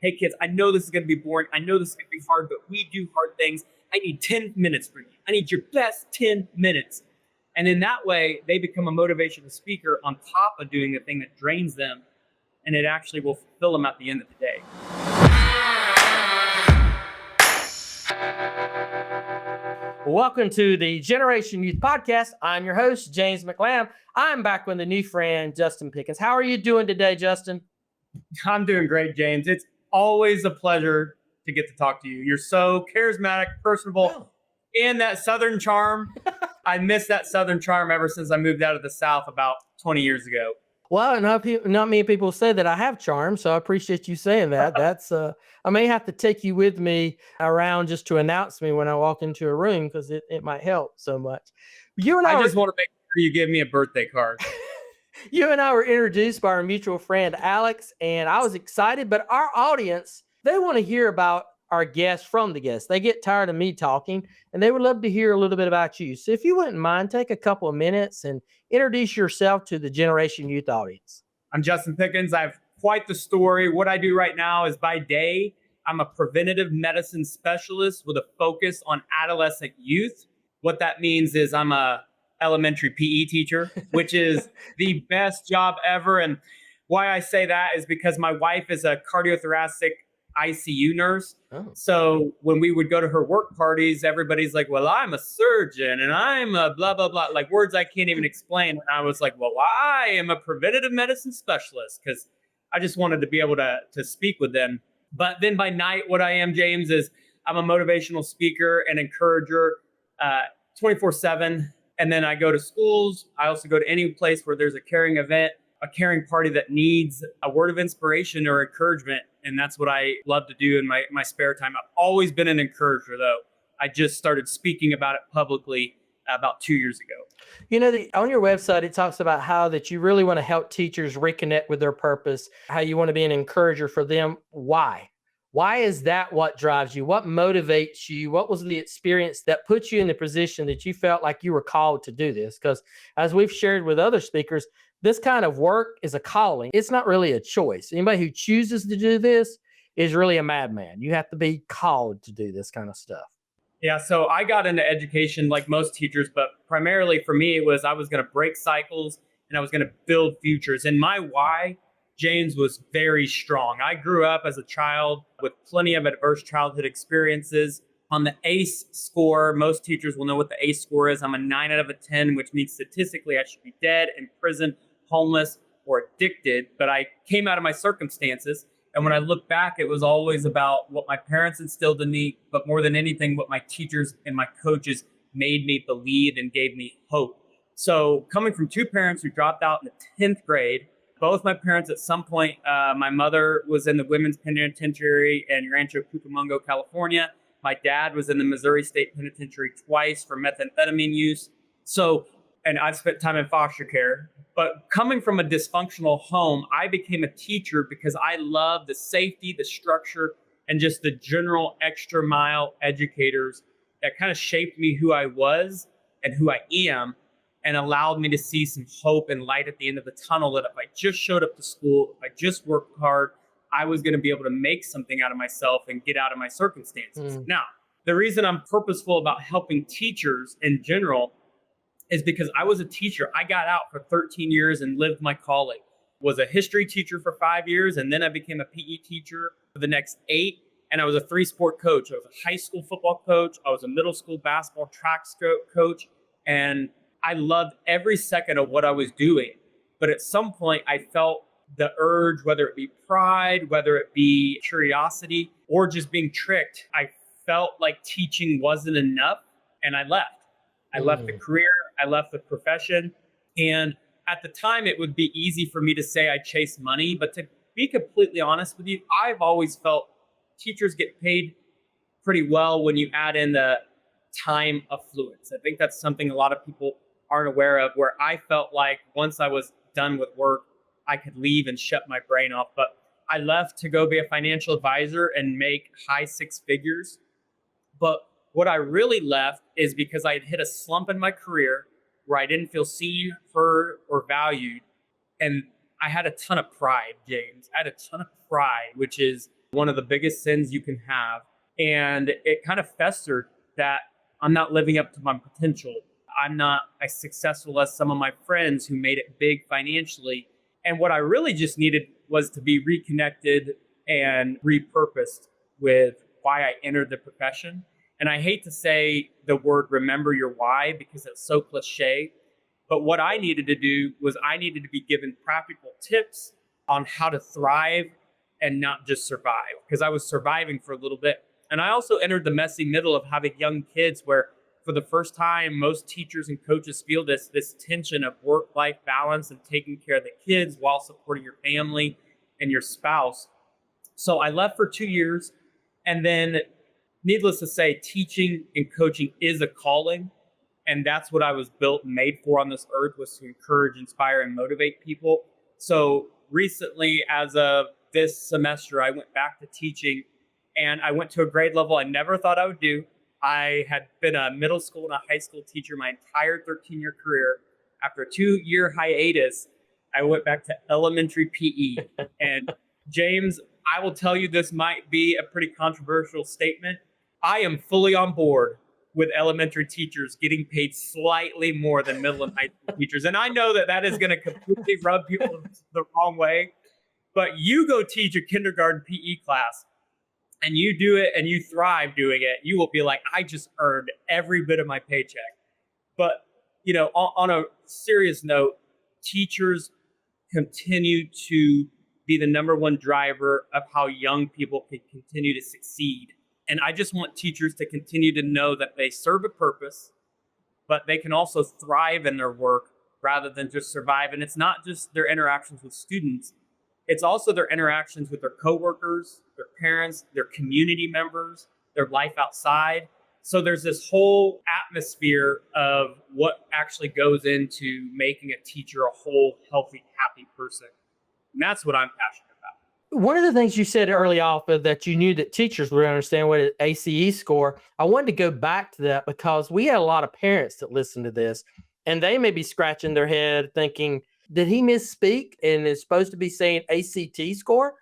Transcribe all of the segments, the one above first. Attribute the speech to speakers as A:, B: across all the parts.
A: hey kids, I know this is going to be boring. I know this is going to be hard, but we do hard things. I need 10 minutes from you. I need your best 10 minutes. And in that way, they become a motivational speaker on top of doing the thing that drains them. And it actually will fulfill them at the end of the day.
B: Welcome to the Generation Youth Podcast. I'm your host, James McLamb. I'm back with a new friend, Justin Pickens. How are you doing today, Justin?
A: I'm doing great, James. It's always a pleasure to get to talk to you. You're so charismatic, personable, and that Southern charm. I miss that Southern charm ever since I moved out of the South about 20 years ago.
B: Well, not many people say that I have charm, so I appreciate you saying that. That's I may have to take you with me around just to announce me when I walk into a room because it might help so much.
A: I just want to make sure you give me a birthday card.
B: You and I were introduced by our mutual friend, Alex, and I was excited, but our audience, they want to hear about our guests from the guests. They get tired of me talking, and they would love to hear a little bit about you. So if you wouldn't mind, take a couple of minutes and introduce yourself to the Generation Youth audience.
A: I'm Justin Pickens. I have quite the story. What I do right now is by day, I'm a preventative medicine specialist with a focus on adolescent youth. What that means is I'm a elementary PE teacher, which is the best job ever. And why I say that is because my wife is a cardiothoracic ICU nurse. Oh. So when we would go to her work parties, everybody's like, well, I'm a surgeon and I'm a blah, blah, blah, like words I can't even explain. And I was like, well, I am a preventative medicine specialist because I just wanted to be able to speak with them. But then by night, what I am, James, is I'm a motivational speaker and encourager 24/7. And then I go to schools. I also go to any place where there's a caring event, a caring party that needs a word of inspiration or encouragement. And that's what I love to do in my spare time. I've always been an encourager, though. I just started speaking about it publicly about 2 years ago.
B: You know, on your website, it talks about how that you really want to help teachers reconnect with their purpose, how you want to be an encourager for them. Why? Why is that what drives you? What motivates you? What was the experience that put you in the position that you felt like you were called to do this? Because as we've shared with other speakers, this kind of work is a calling. It's not really a choice. Anybody who chooses to do this is really a madman. You have to be called to do this kind of stuff.
A: Yeah, so I got into education like most teachers, but primarily for me, it was I was going to break cycles and I was going to build futures. And my why, James, was very strong. I grew up as a child with plenty of adverse childhood experiences. On the ACE score, most teachers will know what the ACE score is. I'm a 9 out of a 10, which means statistically I should be dead, in prison, homeless, or addicted. But I came out of my circumstances. And when I look back, it was always about what my parents instilled in me, but more than anything, what my teachers and my coaches made me believe and gave me hope. So coming from two parents who dropped out in the 10th grade, both my parents at some point, my mother was in the women's penitentiary in Rancho Cucamonga, California. My dad was in the Missouri State Penitentiary twice for methamphetamine use. And I've spent time in foster care. But coming from a dysfunctional home, I became a teacher because I love the safety, the structure, and just the general extra mile educators that kind of shaped me who I was and who I am and allowed me to see some hope and light at the end of the tunnel that if I just showed up to school, if I just worked hard, I was going to be able to make something out of myself and get out of my circumstances. Now, the reason I'm purposeful about helping teachers in general is because I was a teacher. I got out for 13 years and lived my calling. Was a history teacher for 5 years, and then I became a PE teacher for the next 8. And I was a 3-sport coach. I was a high school football coach. I was a middle school basketball track coach. And I loved every second of what I was doing. But at some point, I felt the urge, whether it be pride, whether it be curiosity, or just being tricked. I felt like teaching wasn't enough, and I left. I left the career, I left the profession. And at the time, it would be easy for me to say I chase money. But to be completely honest with you, I've always felt teachers get paid pretty well when you add in the time affluence. I think that's something a lot of people aren't aware of, where I felt like once I was done with work, I could leave and shut my brain off. But I left to go be a financial advisor and make high 6 figures. But what I really left is because I had hit a slump in my career where I didn't feel seen, heard, or valued. And I had a ton of pride, James. I had a ton of pride, which is one of the biggest sins you can have. And it kind of festered that I'm not living up to my potential. I'm not as successful as some of my friends who made it big financially. And what I really just needed was to be reconnected and repurposed with why I entered the profession. And I hate to say the word remember your why because it's so cliche. But what I needed to do was I needed to be given practical tips on how to thrive and not just survive, because I was surviving for a little bit. And I also entered the messy middle of having young kids where for the first time, most teachers and coaches feel this tension of work-life balance and taking care of the kids while supporting your family and your spouse. So I left for 2 years. And then needless to say, teaching and coaching is a calling. And that's what I was built and made for on this earth, was to encourage, inspire, and motivate people. So recently, as of this semester, I went back to teaching, and I went to a grade level I never thought I would do. I had been a middle school and a high school teacher my entire 13-year career. After a 2-year hiatus, I went back to elementary PE. And James, I will tell you, this might be a pretty controversial statement. I am fully on board with elementary teachers getting paid slightly more than middle and high school teachers. And I know that that is going to completely rub people the wrong way. But you go teach a kindergarten PE class and you do it and you thrive doing it, you will be like, I just earned every bit of my paycheck. But, on a serious note, teachers continue to be the number one driver of how young people can continue to succeed. And I just want teachers to continue to know that they serve a purpose, but they can also thrive in their work rather than just survive. And it's not just their interactions with students. It's also their interactions with their coworkers, their parents, their community members, their life outside. So there's this whole atmosphere of what actually goes into making a teacher a whole, healthy, happy person. And that's what I'm passionate about.
B: One of the things you said early off that you knew that teachers would understand what an ACE score. I wanted to go back to that because we had a lot of parents that listen to this, and they may be scratching their head thinking, did he misspeak and is supposed to be saying ACT score?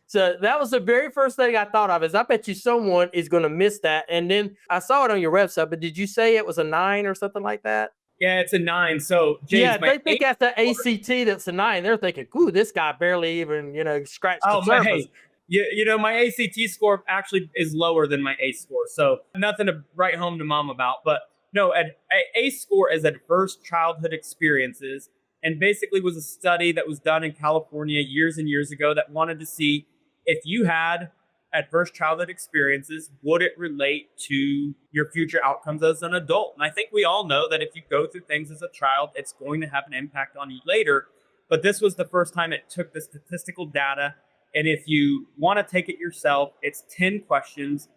B: So that was the very first thing I thought of, is I bet you someone is going to miss that. And then I saw it on your website, but did you say it was a 9 or something like that?
A: Yeah, it's a 9. So, James,
B: Yeah, they think that's the ACT that's a 9. They're thinking, ooh, this guy barely even, scratched the surface.
A: Hey, my ACT score actually is lower than my ACE score. So nothing to write home to mom about. But no, an ACE score is adverse childhood experiences, and basically was a study that was done in California years and years ago that wanted to see if you had adverse childhood experiences, would it relate to your future outcomes as an adult? And I think we all know that if you go through things as a child, it's going to have an impact on you later. But this was the first time it took the statistical data. And if you want to take it yourself, it's 10 questions.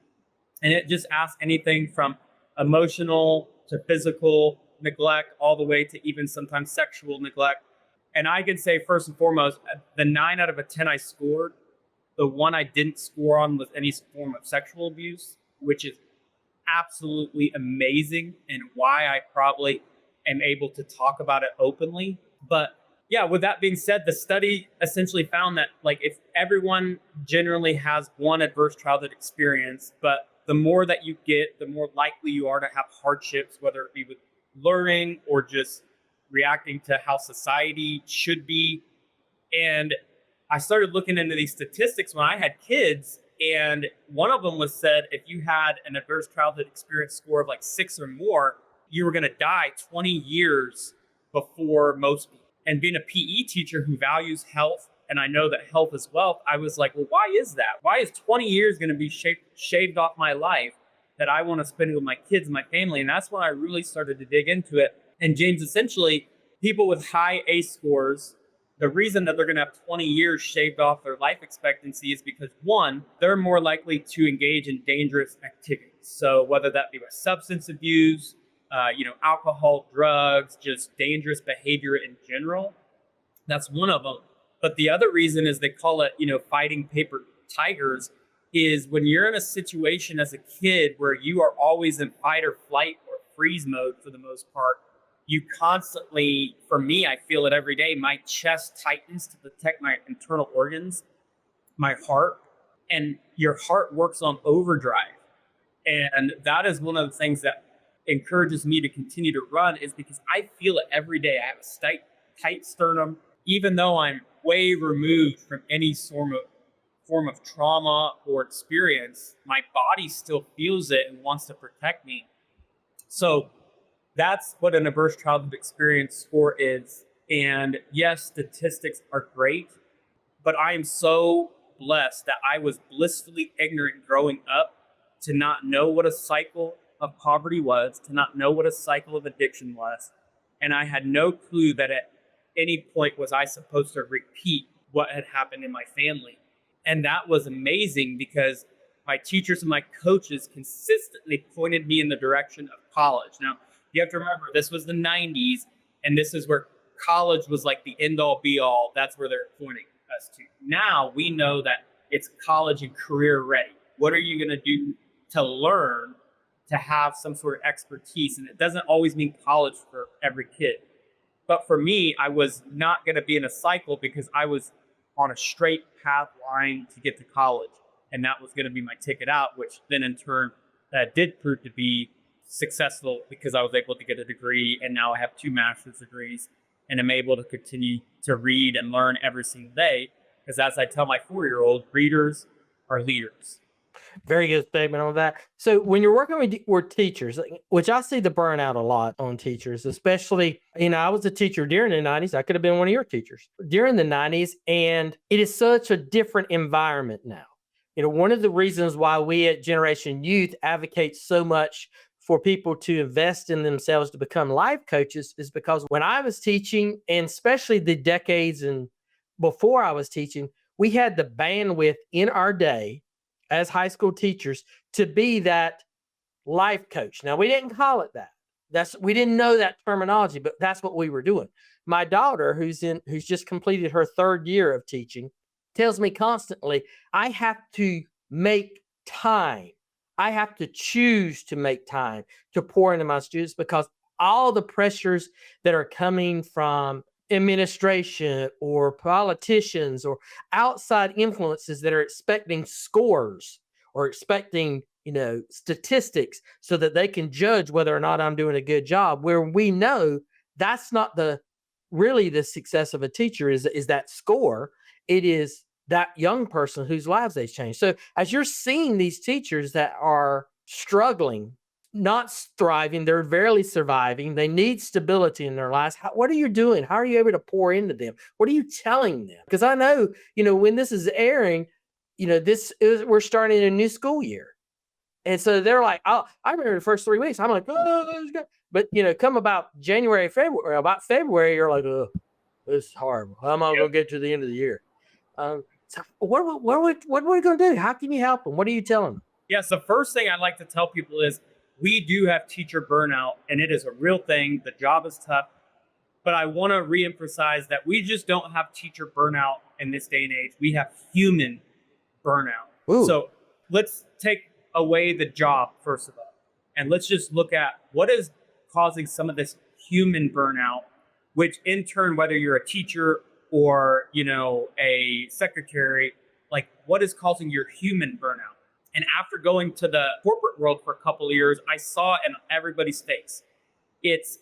A: And it just asks anything from emotional to physical neglect, all the way to even sometimes sexual neglect. And I can say, first and foremost, the 9 out of a 10 I scored, the one I didn't score on was any form of sexual abuse, which is absolutely amazing and why I probably am able to talk about it openly. But yeah, with that being said, the study essentially found that if everyone generally has one adverse childhood experience, but the more that you get, the more likely you are to have hardships, whether it be with learning or just reacting to how society should be. And I started looking into these statistics when I had kids, and one of them was said if you had an adverse childhood experience score of 6 or more, you were going to die 20 years before most people. And being a PE teacher who values health, and I know that health is wealth, I was like, well, why is that? Why is 20 years going to be shaved off my life that I want to spend with my kids and my family? And that's when I really started to dig into it. And James, essentially, people with high ACE scores, the reason that they're going to have 20 years shaved off their life expectancy is because, one, they're more likely to engage in dangerous activities. So whether that be with substance abuse, alcohol, drugs, just dangerous behavior in general, that's one of them. But the other reason is they call it, fighting paper tigers, is when you're in a situation as a kid where you are always in fight or flight or freeze mode for the most part, you constantly, for me, I feel it every day, my chest tightens to protect my internal organs, my heart. and your heart works on overdrive. And that is one of the things that encourages me to continue to run, is because I feel it every day. I have a tight sternum, even though I'm way removed from any form of trauma or experience. My body still feels it and wants to protect me. So that's what an adverse childhood experience score is. And yes, statistics are great, but I am so blessed that I was blissfully ignorant growing up, to not know what a cycle of poverty was, to not know what a cycle of addiction was. And I had no clue that at any point was I supposed to repeat what had happened in my family. And that was amazing, because my teachers and my coaches consistently pointed me in the direction of college. Now, you have to remember, this was the 90s, and this is where college was like the end all be all. That's where they're pointing us to. Now we know that it's college and career ready. What are you going to do to learn to have some sort of expertise? And it doesn't always mean college for every kid. But for me, I was not going to be in a cycle, because I was on a straight path line to get to college. And that was going to be my ticket out, which then in turn did prove to be successful, because I was able to get a degree, and now I have 2 master's degrees, and I'm able to continue to read and learn every single day. Because as I tell my 4-year-old, readers are leaders.
B: Very good statement on that. So when you're working with teachers, which I see the burnout a lot on teachers, especially, I was a teacher during the 90s. I could have been one of your teachers during the 90s. And it is such a different environment now. One of the reasons why we at Generation Youth advocate so much for people to invest in themselves to become life coaches is because when I was teaching, and especially the decades and before I was teaching, we had the bandwidth in our day as high school teachers to be that life coach. Now, we didn't call it that. We didn't know that terminology, but that's what we were doing. My daughter, who's just completed her 3rd year of teaching, tells me constantly, I have to make time. I have to choose to make time to pour into my students, because all the pressures that are coming from administration or politicians or outside influences that are expecting scores or expecting, statistics so that they can judge whether or not I'm doing a good job, where we know that's not really the success of a teacher is that score. It is that young person whose lives they've changed. So as you're seeing these teachers that are struggling, not thriving, they're barely surviving, they need stability in their lives. What are you doing? How are you able to pour into them? What are you telling them? Because I know, when this is airing, we're starting a new school year. And so they're like, I remember the first 3 weeks, I'm like, oh, this is good. But, come about January, February, you're like, oh, this is horrible. How am I going to get to the end of the year? So what are we going to do? How can you help them? What are you telling them?
A: Yes, the first thing I'd like to tell people is we do have teacher burnout, and it is a real thing. The job is tough. But I want to reemphasize that we just don't have teacher burnout in this day and age. We have human burnout.
B: Ooh.
A: So let's take away the job, first of all, and let's just look at what is causing some of this human burnout, which in turn, whether you're a teacher or, a secretary, like what is causing your human burnout? And after going to the corporate world for a couple of years, I saw it in everybody's face. It's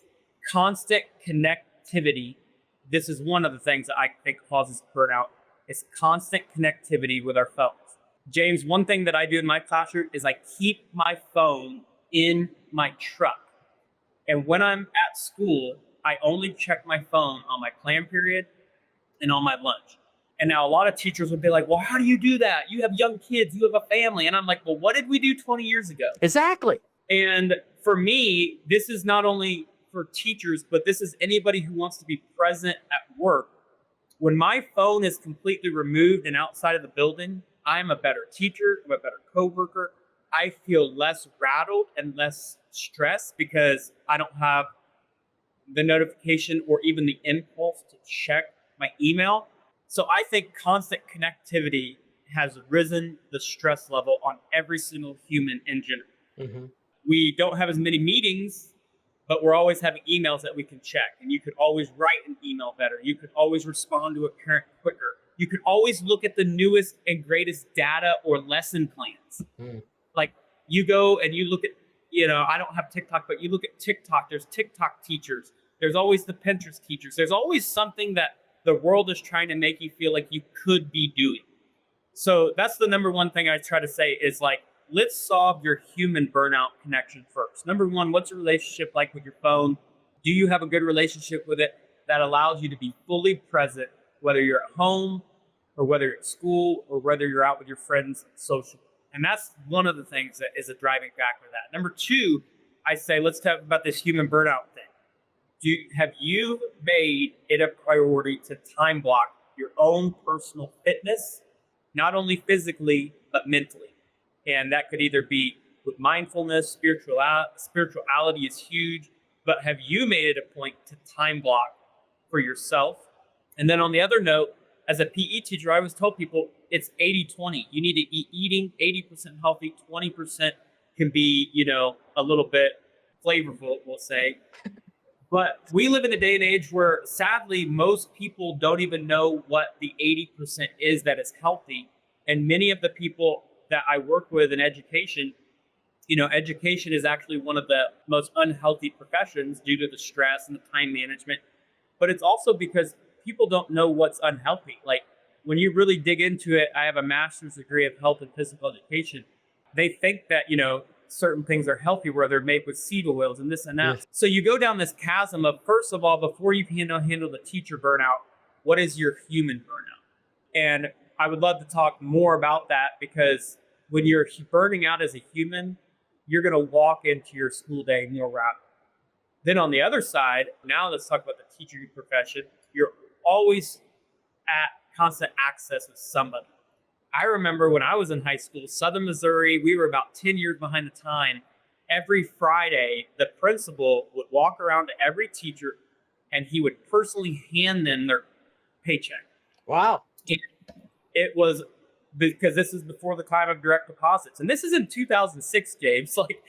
A: constant connectivity. This is one of the things that I think causes burnout. It's constant connectivity with our phones. James, one thing that I do in my classroom is I keep my phone in my truck. And when I'm at school, I only check my phone on my plan period and on my lunch. And now a lot of teachers would be like, well, how do you do that? You have young kids, you have a family. And I'm like, well, what did we do 20 years ago?
B: Exactly.
A: And for me, this is not only for teachers, but this is anybody who wants to be present at work. When my phone is completely removed and outside of the building, I'm a better teacher, I'm a better coworker. I feel less rattled and less stressed because I don't have the notification or even the impulse to check my email. So I think constant connectivity has risen the stress level on every single human in general.
B: Mm-hmm.
A: We don't have as many meetings, but we're always having emails that we can check. And you could always write an email better. You could always respond to a parent quicker. you can always look at the newest and greatest data or lesson plans.
B: Mm.
A: Like you go and you look at, I don't have TikTok, but you look at TikTok, there's TikTok teachers. There's always the Pinterest teachers. There's always something that the world is trying to make you feel like you could be doing. So that's the number one thing I try to say is like, let's solve your human burnout connection first. Number one, what's your relationship like with your phone? Do you have a good relationship with it that allows you to be fully present, whether you're at home or whether you're at school or whether you're out with your friends socially? And that's one of the things that is a driving factor of that. Number two, I say, let's talk about this human burnout thing. Have you made it a priority to time block your own personal fitness, not only physically, but mentally? And that could either be with mindfulness, spirituality is huge, but have you made it a point to time block for yourself? And then on the other note, as a PE teacher, I always tell people it's 80-20. You need to be eating 80% healthy, 20% can be, a little bit flavorful, we'll say. But we live in a day and age where sadly, most people don't even know what the 80% is that is healthy. And many of the people that I work with in education, education is actually one of the most unhealthy professions due to the stress and the time management. But it's also because people don't know what's unhealthy. Like when you really dig into it, I have a master's degree of health and physical education. They think that, certain things are healthy where they're made with seed oils and this and that. Yes. So you go down this chasm of, first of all, before you can handle the teacher burnout, what is your human burnout? And I would love to talk more about that because when you're burning out as a human, you're going to walk into your school day more rapidly. Then on the other side, now let's talk about the teaching profession. You're always at constant access with somebody. I remember when I was in high school, Southern Missouri, we were about 10 years behind the time. Every Friday, the principal would walk around to every teacher and he would personally hand them their paycheck.
B: Wow.
A: And it was because this is before the time of direct deposits. And this is in 2006, James. Like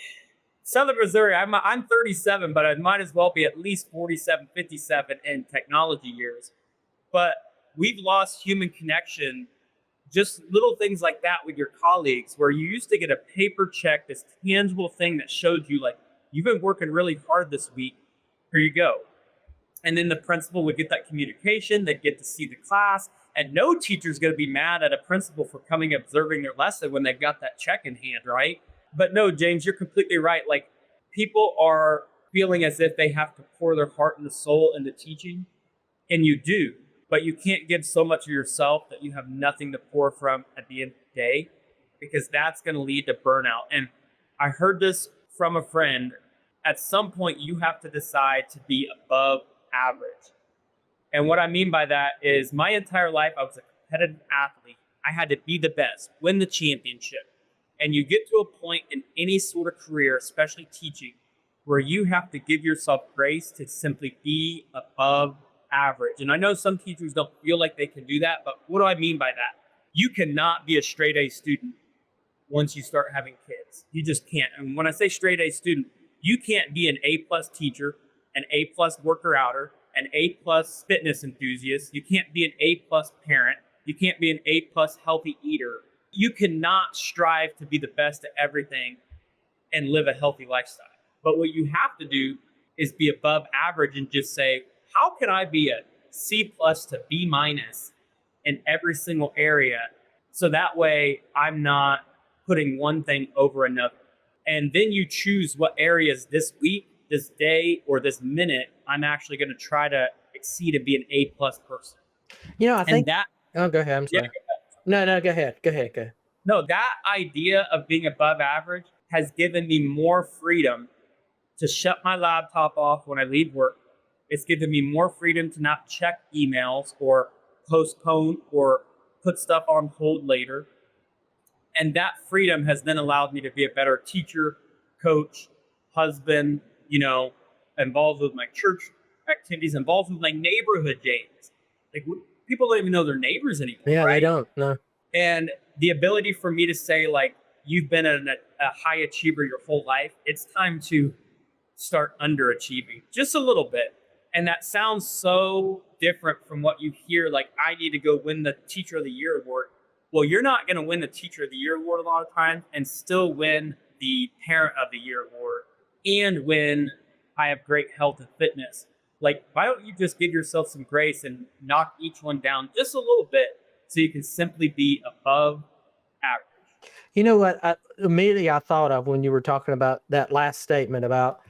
A: Southern Missouri, I'm 37, but I might as well be at least 47, 57 in technology years. But we've lost human connection. Just little things like that with your colleagues where you used to get a paper check, this tangible thing that showed you like, you've been working really hard this week. Here you go. And then the principal would get that communication. They'd get to see the class. And no teacher's going to be mad at a principal for coming observing their lesson when they've got that check in hand, right? But no, James, you're completely right. Like people are feeling as if they have to pour their heart and soul into teaching. And you do. But you can't give so much of yourself that you have nothing to pour from at the end of the day, because that's going to lead to burnout. And I heard this from a friend. At some point, you have to decide to be above average. And what I mean by that is my entire life, I was a competitive athlete. I had to be the best, win the championship. And you get to a point in any sort of career, especially teaching, where you have to give yourself grace to simply be above average. And I know some teachers don't feel like they can do that, but what do I mean by that? You cannot be a straight A student once you start having kids. You just can't. And when I say straight A student, you can't be an A+ teacher, an A+ worker outer, an A+ fitness enthusiast. You can't be an A+ parent. You can't be an A+ healthy eater. You cannot strive to be the best at everything and live a healthy lifestyle. But what you have to do is be above average and just say, how can I be a C+ to B- in every single area? So that way I'm not putting one thing over another. And then you choose what areas this week, this day, or this minute, I'm actually going to try to exceed and be an A+ person.
B: I think that. Oh, go ahead. I'm sorry. Yeah, No, go ahead. Go ahead.
A: No, that idea of being above average has given me more freedom to shut my laptop off when I leave work. It's given me more freedom to not check emails or postpone or put stuff on hold later. And that freedom has then allowed me to be a better teacher, coach, husband, involved with my church activities, involved with my neighborhood, James. Like people don't even know their neighbors anymore.
B: Yeah,
A: right?
B: They don't. No.
A: And the ability for me to say, like, you've been a high achiever your whole life. It's time to start underachieving just a little bit. And that sounds so different from what you hear. Like, I need to go win the Teacher of the Year award. Well, you're not going to win the Teacher of the Year award a lot of times and still win the Parent of the Year award and win I have great health and fitness. Like, why don't you just give yourself some grace and knock each one down just a little bit so you can simply be above average?
B: You know what? Immediately I thought of when you were talking about that last statement about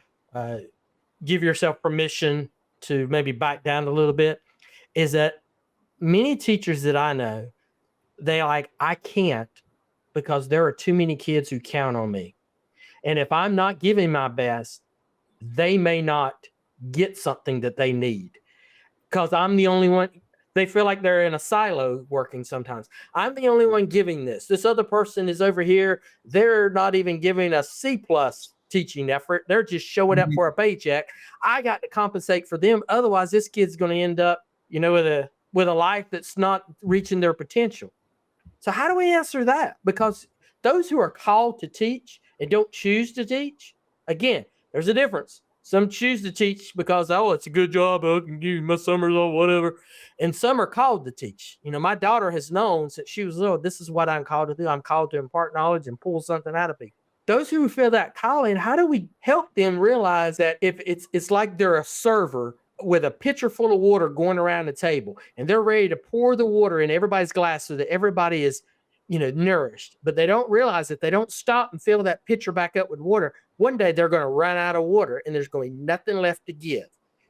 B: give yourself permission to maybe back down a little bit, is that many teachers that I know, they like, I can't because there are too many kids who count on me. And if I'm not giving my best, they may not get something that they need because I'm the only one. They feel like they're in a silo working sometimes. I'm the only one giving this. This other person is over here. They're not even giving a C plus teaching effort. They're just showing up for a paycheck. I got to compensate for them. Otherwise, this kid's going to end up, with a life that's not reaching their potential. So how do we answer that? Because those who are called to teach and don't choose to teach, again, there's a difference. Some choose to teach because, oh, it's a good job. I can give you my summers or whatever. And some are called to teach. My daughter has known since she was little, this is what I'm called to do. I'm called to impart knowledge and pull something out of people. Those who feel that calling, how do we help them realize that if it's like they're a server with a pitcher full of water going around the table and they're ready to pour the water in everybody's glass so that everybody is, nourished, but they don't realize that they don't stop and fill that pitcher back up with water. One day they're going to run out of water and there's going to be nothing left to give.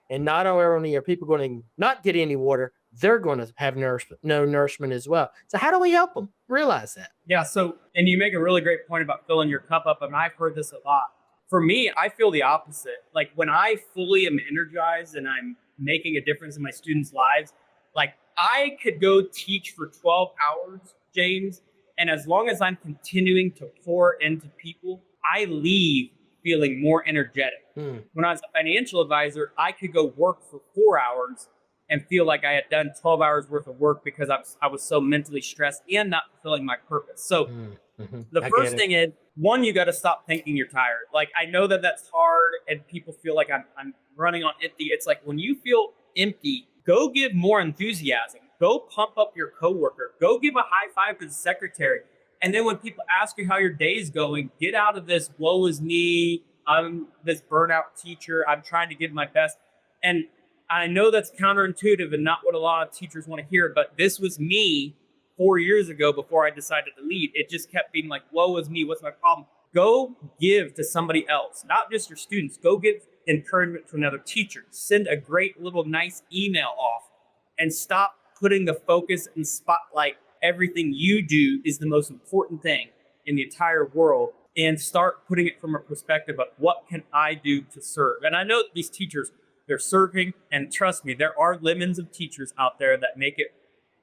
B: And not only are people going to not get any water, they're going to have no nourishment as well. So how do we help them realize that?
A: Yeah. So, and you make a really great point about filling your cup up. And I've heard this a lot. For me, I feel the opposite. Like, when I fully am energized and I'm making a difference in my students' lives, like, I could go teach for 12 hours, James. And as long as I'm continuing to pour into people, I leave feeling more energetic. When I was a financial advisor, I could go work for 4 hours and feel like I had done 12 hours worth of work because I was so mentally stressed and not fulfilling my purpose. So the first thing is, one, you got to stop thinking you're tired. Like, I know that that's hard and people feel like I'm running on empty. It's like, when you feel empty, go give more enthusiasm. Go pump up your coworker. Go give a high five to the secretary. And then when people ask you how your day's going, get out of this woe is me, I'm this burnout teacher, I'm trying to give my best. And I know that's counterintuitive and not what a lot of teachers want to hear, but this was me 4 years ago before I decided to lead. It just kept being like, woe is me, what's my problem? Go give to somebody else, not just your students. Go give encouragement to another teacher. Send a great little nice email off and stop putting the focus and spotlight. Everything you do is the most important thing in the entire world, and start putting it from a perspective of, what can I do to serve? And I know that these teachers, they're serving, and trust me, there are lemons of teachers out there that make it,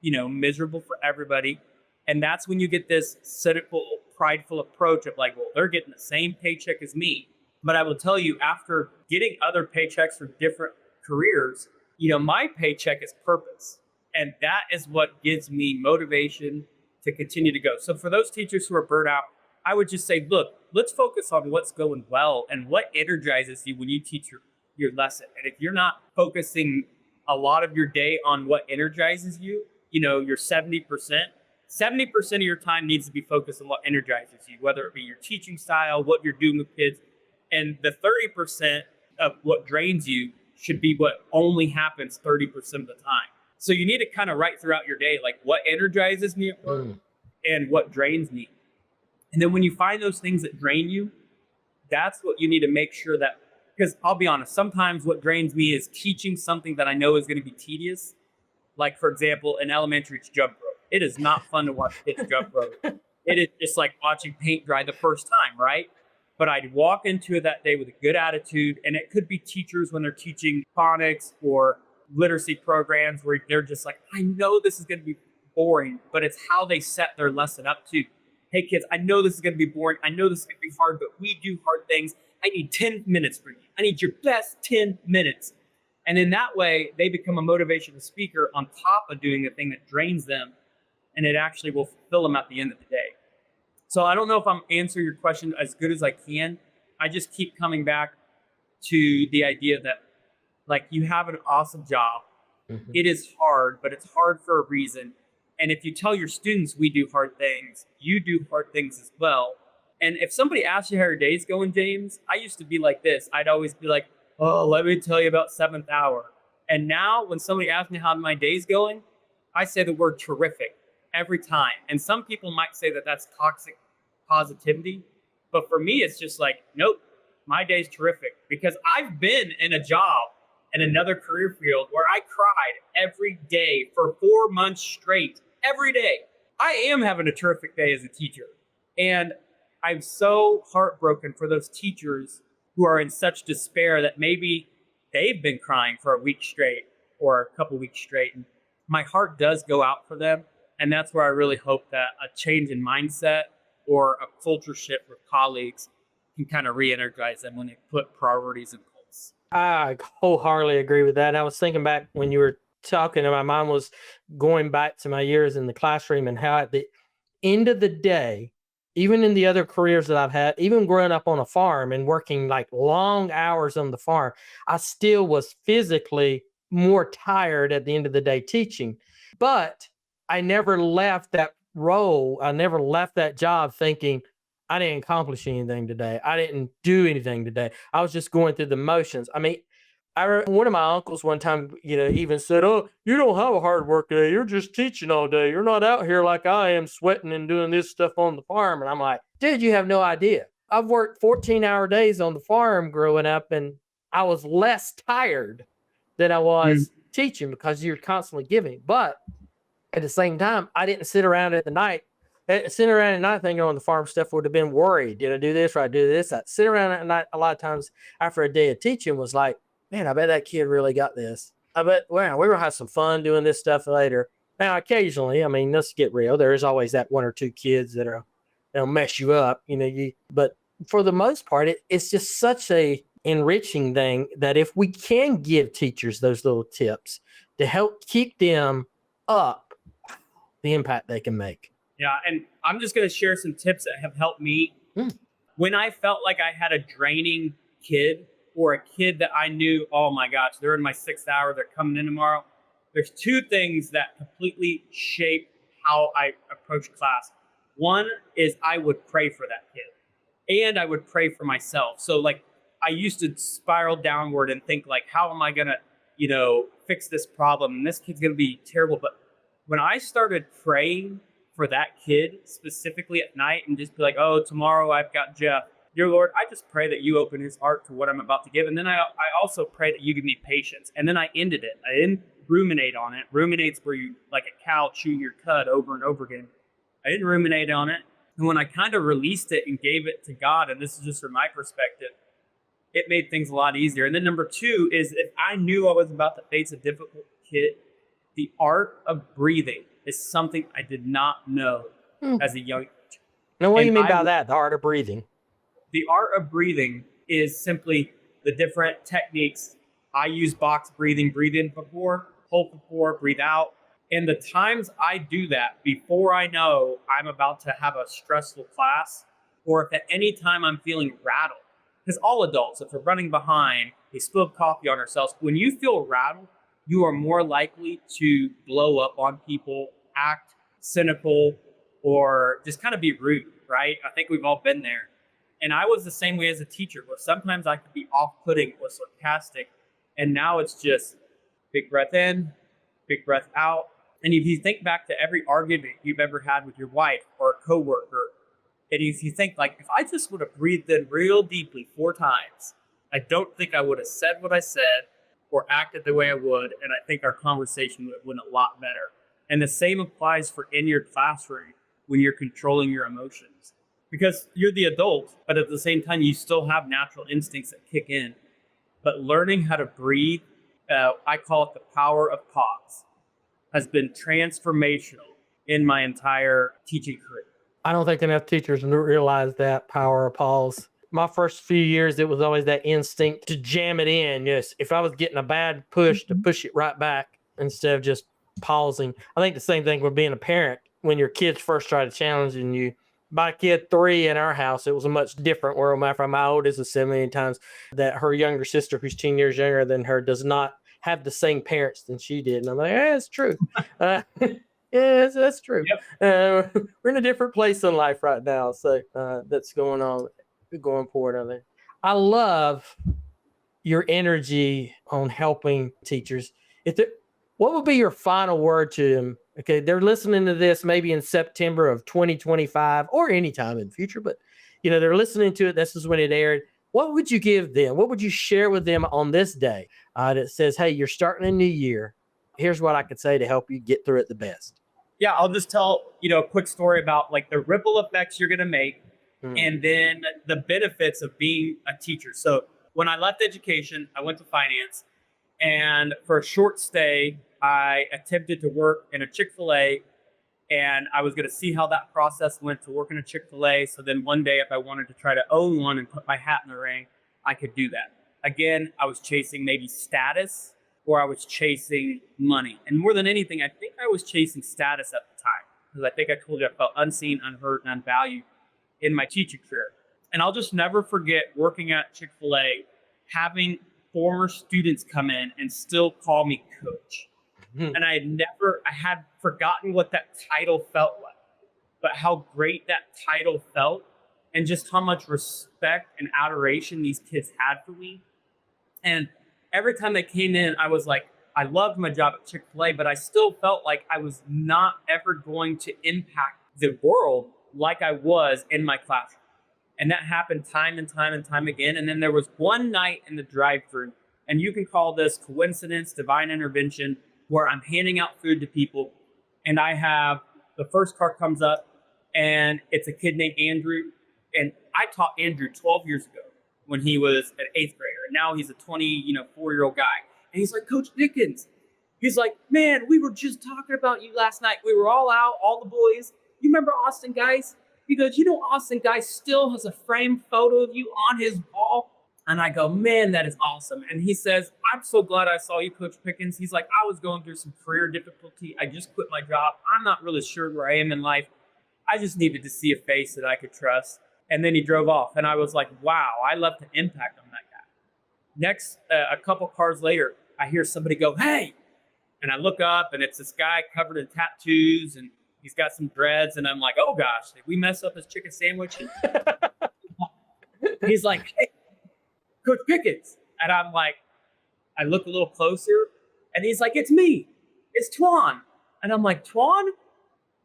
A: miserable for everybody. And that's when you get this cynical, prideful approach of like, well, they're getting the same paycheck as me. But I will tell you, after getting other paychecks from different careers, my paycheck is purpose. And that is what gives me motivation to continue to go. So for those teachers who are burnt out, I would just say, look, let's focus on what's going well and what energizes you when you teach your lesson. And if you're not focusing a lot of your day on what energizes you, your 70%, 70% of your time needs to be focused on what energizes you, whether it be your teaching style, what you're doing with kids. And the 30% of what drains you should be what only happens 30% of the time. So you need to kind of write throughout your day, like, what energizes me at work and what drains me. And then when you find those things that drain you, that's what you need to make sure that, because I'll be honest, sometimes what drains me is teaching something that I know is going to be tedious. Like, for example, in elementary, it's jump rope. It is not fun to watch kids jump rope. It is just like watching paint dry the first time, right? But I'd walk into it that day with a good attitude. And it could be teachers when they're teaching phonics or literacy programs where they're just like, I know this is going to be boring, but it's how they set their lesson up to. Hey kids, I know this is going to be boring. I know this is going to be hard, but we do hard things. I need 10 minutes for you. I need your best 10 minutes. And in that way, they become a motivational speaker on top of doing the thing that drains them. And it actually will fulfill them at the end of the day. So I don't know if I'm answering your question as good as I can. I just keep coming back to the idea that, Like, you have an awesome job.
B: Mhm.
A: It is hard, but it's hard for a reason. And if you tell your students we do hard things, you do hard things as well. And if somebody asks you how your day's going, James, I used to be like this. I'd always be like, oh, let me tell you about seventh hour. And now when somebody asks me how my day's going, I say the word terrific every time. And some people might say that that's toxic positivity. But for me, it's just like, nope, my day's terrific, because I've been in a job in another career field where I cried every day for 4 months straight, every day. I am having a terrific day as a teacher. And I'm so heartbroken for those teachers who are in such despair that maybe they've been crying for a week straight or a couple weeks straight. And my heart does go out for them. And that's where I really hope that a change in mindset or a culture shift with colleagues can kind of re-energize them when they put priorities in place.
B: I wholeheartedly agree with that. I was thinking back when you were talking, and my mind was going back to my years in the classroom and how at the end of the day, even in the other careers that I've had, even growing up on a farm and working like long hours on the farm, I still was physically more tired at the end of the day teaching. But I never left that role. I never left that job thinking, I didn't accomplish anything today. I didn't do anything today. I was just going through the motions. I mean, one of my uncles one time, even said, "Oh, you don't have a hard work day. You're just teaching all day. You're not out here like I am sweating and doing this stuff on the farm." And I'm like, dude, you have no idea. I've worked 14-hour days on the farm growing up, and I was less tired than I
A: Mm.
B: was teaching because you're constantly giving. But at the same time, I didn't sit around at the night. Sitting around at night thinking on the farm stuff would have been worried. Did I do this or I do this? I sit around at night a lot of times after a day of teaching was like, man, I bet that kid really got this. I bet, wow, we're gonna have some fun doing this stuff later. Now, occasionally, I mean, let's get real. There is always that one or two kids that'll mess you up, but for the most part, it's just such a enriching thing that if we can give teachers those little tips to help keep them up, the impact they can make.
A: Yeah, and I'm just going to share some tips that have helped me.
B: Mm.
A: When I felt like I had a draining kid, or a kid that I knew, oh my gosh, they're in my 6th hour, they're coming in tomorrow. There's two things that completely shape how I approach class. One is I would pray for that kid, and I would pray for myself. So like, I used to spiral downward and think like, how am I going to, fix this problem? And this kid's going to be terrible. But when I started praying for that kid specifically at night and just be like, oh, tomorrow I've got Jeff. Dear Lord, I just pray that you open his heart to what I'm about to give. And then I also pray that you give me patience. And then I ended it. I didn't ruminate on it. Ruminate's where you, like a cow, chew your cud over and over again. I didn't ruminate on it. And when I kind of released it and gave it to God, and this is just from my perspective, it made things a lot easier. And then number two is, if I knew I was about to face a difficult kid, the art of breathing is something I did not know as a young age.
B: Now, what do you
A: And
B: mean by that? The art of breathing?
A: The art of breathing is simply the different techniques. I use box breathing, breathe in before, hold before, breathe out. And the times I do that before I know I'm about to have a stressful class, or if at any time I'm feeling rattled, because all adults, if they're running behind, they spilled coffee on ourselves. When you feel rattled, you are more likely to blow up on people, act cynical, or just kind of be rude, right? I think we've all been there. And I was the same way as a teacher, where sometimes I could be off-putting or sarcastic. And now it's just big breath in, big breath out. And if you think back to every argument you've ever had with your wife or a coworker, and if you think like, if I just would have breathed in real deeply 4 times, I don't think I would have said what I said or acted the way I would. And I think our conversation would have went a lot better. And the same applies for in your classroom when you're controlling your emotions. Because you're the adult, but at the same time, you still have natural instincts that kick in. But learning how to breathe, I call it the power of pause, has been transformational in my entire teaching career.
B: I don't think enough teachers realize that power of pause. My first few years, it was always that instinct to jam it in. Yes, if I was getting a bad push, to push it right back instead of just pausing. I think the same thing with being a parent. When your kids first try to challenge you, My kid 3 in our house, it was a much different world. Matter of fact, my oldest has said many times that her younger sister, who's 10 years younger than her, does not have the same parents than she did. And I'm like, it's true. Yes, that's true.
A: Yep.
B: We're in a different place in life right now. So that's going on, going forward on there. I love your energy on helping teachers. If there, what would be your final word to them? Okay, they're listening to this maybe in September of 2025 or anytime in the future, but they're listening to it. This is when it aired. What would you give them? What would you share with them on this day that says, "Hey, you're starting a new year. Here's what I could say to help you get through it the best."
A: Yeah, I'll just tell, a quick story about like the ripple effects you're going to make
B: Mm.
A: and then the benefits of being a teacher. So when I left education, I went to finance, and for a short stay, I attempted to work in a Chick-fil-A, and I was going to see how that process went to work in a Chick-fil-A. So then one day, if I wanted to try to own one and put my hat in the ring, I could do that. Again, I was chasing maybe status, or I was chasing money. And more than anything, I think I was chasing status at the time, because I think I told you I felt unseen, unheard, and unvalued in my teaching career. And I'll just never forget working at Chick-fil-A, having former students come in and still call me coach.
B: Mhm.
A: And I had forgotten what that title felt like, but how great that title felt, and just how much respect and adoration these kids had for me. And every time they came in, I was like, I loved my job at Chick-fil-A, but I still felt like I was not ever going to impact the world like I was in my classroom. And that happened time and time and time again. And then there was one night in the drive-thru, and you can call this coincidence, divine intervention, where I'm handing out food to people, and I have the first car comes up, and it's a kid named Andrew. And I taught Andrew 12 years ago when he was an 8th grader, and now he's a 24-year-old guy. And he's like, Coach Pickens. He's like, man, we were just talking about you last night. We were all out, all the boys. You remember Austin Geis? He goes, Austin Geis still has a framed photo of you on his wall. And I go, man, that is awesome. And he says, I'm so glad I saw you, Coach Pickens. He's like, I was going through some career difficulty. I just quit my job. I'm not really sure where I am in life. I just needed to see a face that I could trust. And then he drove off. And I was like, wow, I left an impact on that guy. Next, a couple cars later, I hear somebody go, hey. And I look up, and it's this guy covered in tattoos, and he's got some dreads. And I'm like, oh, gosh, did we mess up his chicken sandwich? He's like, hey, Coach Pickens. And I'm like, I look a little closer, and he's like, it's me. It's Twan. And I'm like, Twan?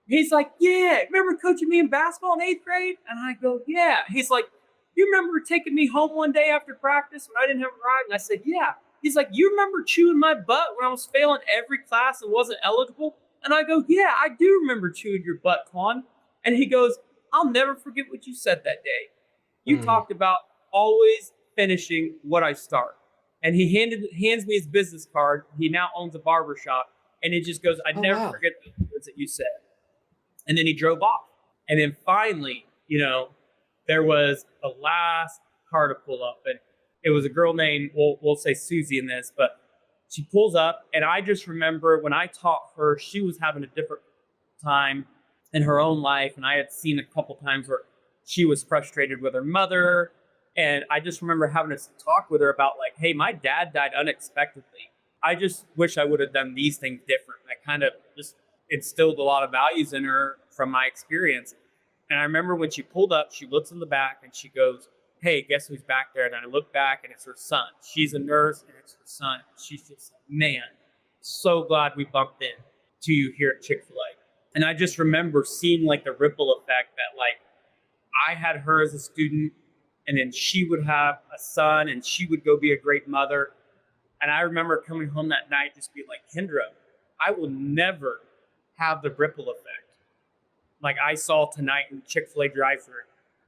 A: He's like, yeah. Remember coaching me in basketball in 8th grade? And I go, yeah. He's like, you remember taking me home one day after practice when I didn't have a ride? And I said, yeah. He's like, you remember chewing my butt when I was failing every class and wasn't eligible? And I go, yeah, I do remember chewing your butt, Twan. And he goes, I'll never forget what you said that day. You talked about always finishing what I start. And he hands me his business card. He now owns a barber shop. And he just goes, I never forget the words that you said. And then he drove off. And then finally, there was the last car to pull up. And it was a girl named, we'll say Susie in this, but she pulls up. And I just remember when I taught her, she was having a different time in her own life. And I had seen a couple times where she was frustrated with her mother. And I just remember having to talk with her about like, hey, my dad died unexpectedly. I just wish I would have done these things different. I kind of just instilled a lot of values in her from my experience. And I remember when she pulled up, she looks in the back and she goes, hey, guess who's back there? And I look back and it's her son. She's a nurse and it's her son. She's just like, man, so glad we bumped in to you here at Chick-fil-A. And I just remember seeing like the ripple effect that like I had her as a student, and then she would have a son and she would go be a great mother. And I remember coming home that night just being like, Kendra, I will never have the ripple effect like I saw tonight in Chick-fil-A drive-thru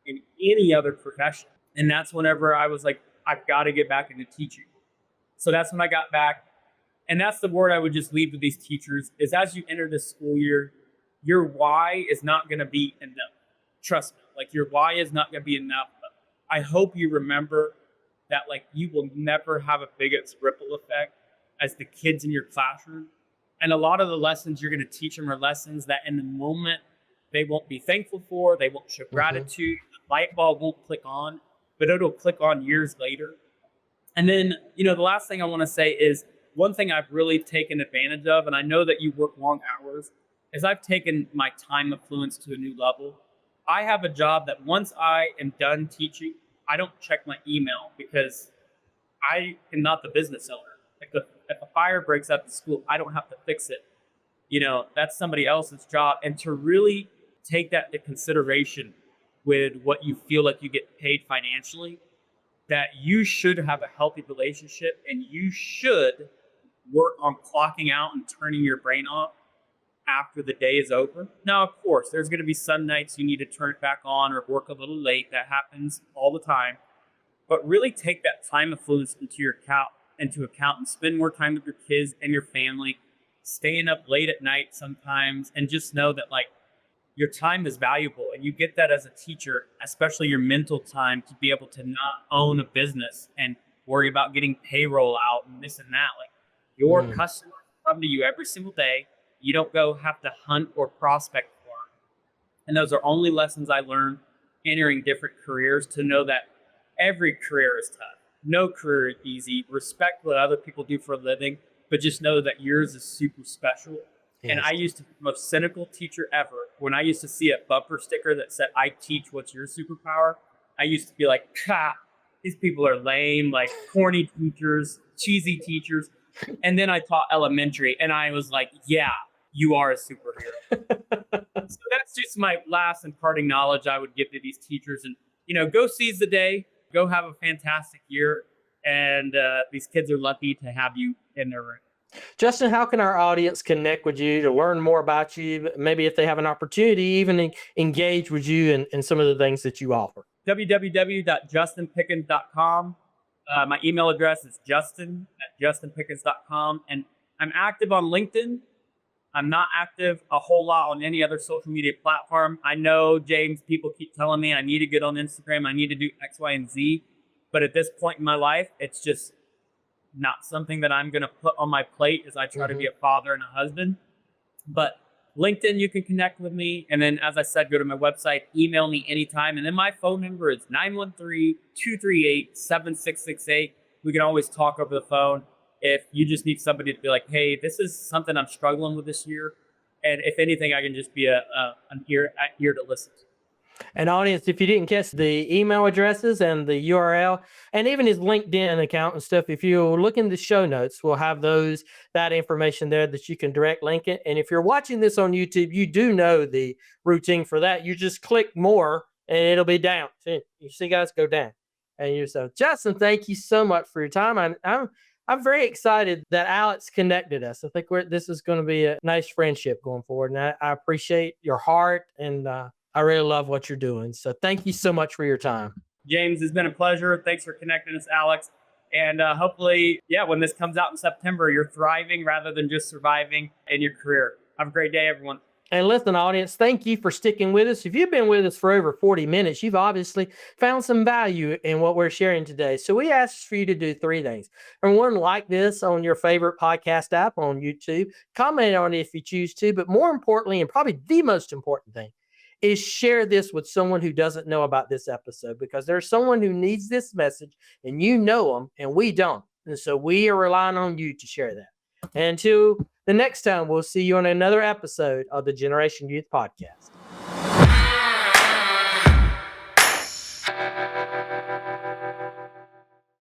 A: in any other profession. And that's whenever I was like, I've got to get back into teaching. So that's when I got back. And that's the word I would just leave with these teachers is as you enter this school year, your why is not going to be enough. Trust me, like your why is not going to be enough. I hope you remember that like you will never have a biggest ripple effect as the kids in your classroom. And a lot of the lessons you're going to teach them are lessons that in the moment they won't be thankful for, they won't show
B: Mhm.
A: gratitude, the light bulb won't click on, but it'll click on years later. And then, the last thing I want to say is one thing I've really taken advantage of, and I know that you work long hours, is I've taken my time affluence to a new level. I have a job that once I am done teaching, I don't check my email because I am not the business owner. If a fire breaks out at the school, I don't have to fix it. That's somebody else's job. And to really take that into consideration with what you feel like you get paid financially, that you should have a healthy relationship and you should work on clocking out and turning your brain off after the day is over. Now, of course, there's going to be some nights you need to turn it back on or work a little late. That happens all the time. But really take that time influence into account and spend more time with your kids and your family, staying up late at night sometimes, and just know that your time is valuable, and you get that as a teacher, especially your mental time, to be able to not own a business and worry about getting payroll out and this and that. Your
B: Mm.
A: customers come to you every single day. You don't go have to hunt or prospect for them. And those are only lessons I learned entering different careers, to know that every career is tough. No career is easy. Respect what other people do for a living, but just know that yours is super special. And I
B: Yes.
A: used to be the most cynical teacher ever. When I used to see a bumper sticker that said, "I teach, what's your superpower?" I used to be like, these people are lame, corny teachers, cheesy teachers. And then I taught elementary, and I was like, yeah, you are a superhero. So that's just my last and parting knowledge I would give to these teachers. And, go seize the day, go have a fantastic year. And these kids are lucky to have you in their room.
B: Justin, how can our audience connect with you to learn more about you? Maybe if they have an opportunity, even engage with you and some of the things that you offer.
A: www.justinpickens.com. My email address is justin@justinpickens.com. And I'm active on LinkedIn. I'm not active a whole lot on any other social media platform. I know, James, people keep telling me I need to get on Instagram. I need to do X, Y, and Z. But at this point in my life, it's just not something that I'm going to put on my plate as I try to be a father and a husband. But LinkedIn, you can connect with me. And then, as I said, go to my website, email me anytime. And then my phone number is 913-238-7668. We can always talk over the phone if you just need somebody to be like, hey, this is something I'm struggling with this year. And if anything, I can just be an ear to listen to.
B: And audience, if you didn't catch the email addresses and the URL and even his LinkedIn account and stuff, if you look in the show notes, we'll have that information there that you can direct link it. And if you're watching this on YouTube, you do know the routine for that. You just click more and it'll be down. See, you see guys go down. And so Justin, thank you so much for your time. I'm very excited that Alex connected us. I think this is going to be a nice friendship going forward. And I appreciate your heart, and I really love what you're doing. So thank you so much for your time.
A: James, it's been a pleasure. Thanks for connecting us, Alex. And hopefully, when this comes out in September, you're thriving rather than just surviving in your career. Have a great day, everyone.
B: And listen, audience, thank you for sticking with us. If you've been with us for over 40 minutes, you've obviously found some value in what we're sharing today. So we ask for you to do three things. And one, like this on your favorite podcast app on YouTube, comment on it if you choose to, but more importantly, and probably the most important thing, is share this with someone who doesn't know about this episode, because there's someone who needs this message and you know them and we don't. And so we are relying on you to share that. And until the next time, we'll see you on another episode of the Generation Youth Podcast.